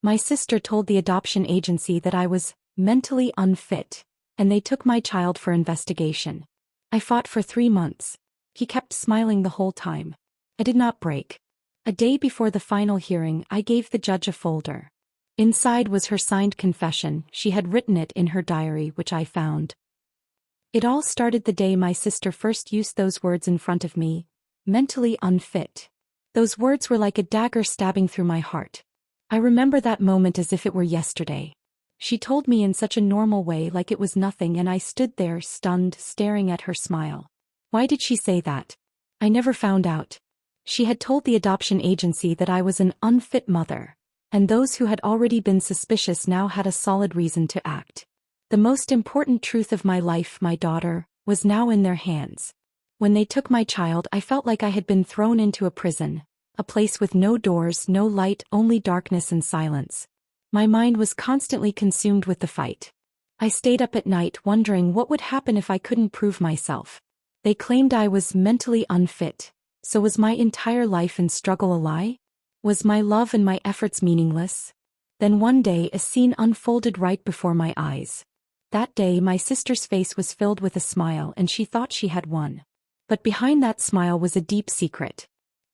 My sister told the adoption agency that I was mentally unfit, and they took my child for investigation. I fought for 3 months. He kept smiling the whole time. I did not break. A day before the final hearing, I gave the judge a folder. Inside was her signed confession. She had written it in her diary, which I found. It all started the day my sister first used those words in front of me, mentally unfit. Those words were like a dagger stabbing through my heart. I remember that moment as if it were yesterday. She told me in such a normal way, like it was nothing, and I stood there stunned, staring at her smile. Why did she say that? I never found out. She had told the adoption agency that I was an unfit mother, and those who had already been suspicious now had a solid reason to act. The most important truth of my life, my daughter, was now in their hands. When they took my child, I felt like I had been thrown into a prison, a place with no doors, no light, only darkness and silence. My mind was constantly consumed with the fight. I stayed up at night wondering what would happen if I couldn't prove myself. They claimed I was mentally unfit, so was my entire life and struggle a lie? Was my love and my efforts meaningless? Then one day a scene unfolded right before my eyes. That day my sister's face was filled with a smile and she thought she had won. But behind that smile was a deep secret.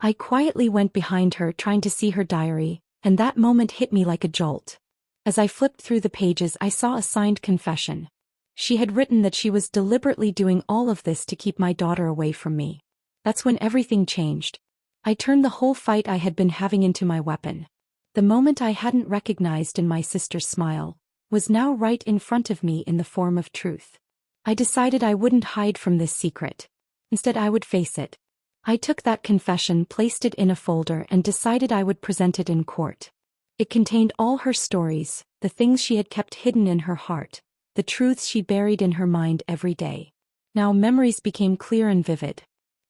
I quietly went behind her trying to see her diary, and that moment hit me like a jolt. As I flipped through the pages, I saw a signed confession. She had written that she was deliberately doing all of this to keep my daughter away from me. That's when everything changed. I turned the whole fight I had been having into my weapon. The moment I hadn't recognized in my sister's smile was now right in front of me in the form of truth. I decided I wouldn't hide from this secret. Instead, I would face it. I took that confession, placed it in a folder, and decided I would present it in court. It contained all her stories, the things she had kept hidden in her heart, the truths she buried in her mind every day. Now memories became clear and vivid.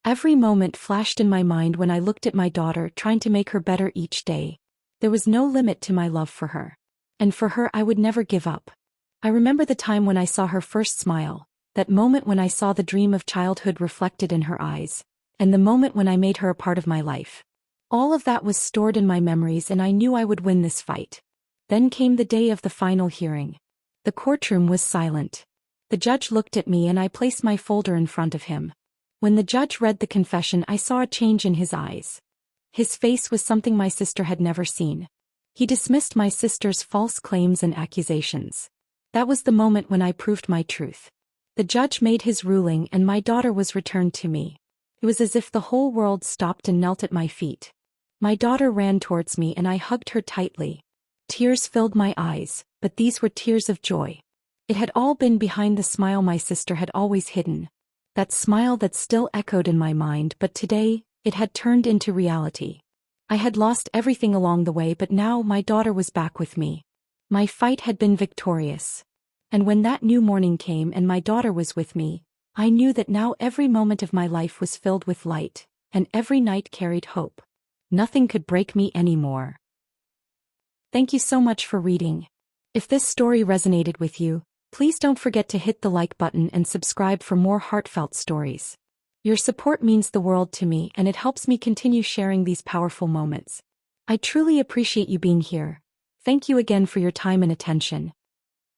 Every moment flashed in my mind when I looked at my daughter, trying to make her better each day. There was no limit to my love for her. And for her I would never give up. I remember the time when I saw her first smile, that moment when I saw the dream of childhood reflected in her eyes, and the moment when I made her a part of my life. All of that was stored in my memories, and I knew I would win this fight. Then came the day of the final hearing. The courtroom was silent. The judge looked at me and I placed my folder in front of him. When the judge read the confession, I saw a change in his eyes. His face was something my sister had never seen. He dismissed my sister's false claims and accusations. That was the moment when I proved my truth. The judge made his ruling and my daughter was returned to me. It was as if the whole world stopped and knelt at my feet. My daughter ran towards me and I hugged her tightly. Tears filled my eyes, but these were tears of joy. It had all been behind the smile my sister had always hidden. That smile that still echoed in my mind, but today, it had turned into reality. I had lost everything along the way, but now my daughter was back with me. My fight had been victorious. And when that new morning came and my daughter was with me, I knew that now every moment of my life was filled with light, and every night carried hope. Nothing could break me anymore. Thank you so much for reading. If this story resonated with you, please don't forget to hit the like button and subscribe for more heartfelt stories. Your support means the world to me and it helps me continue sharing these powerful moments. I truly appreciate you being here. Thank you again for your time and attention.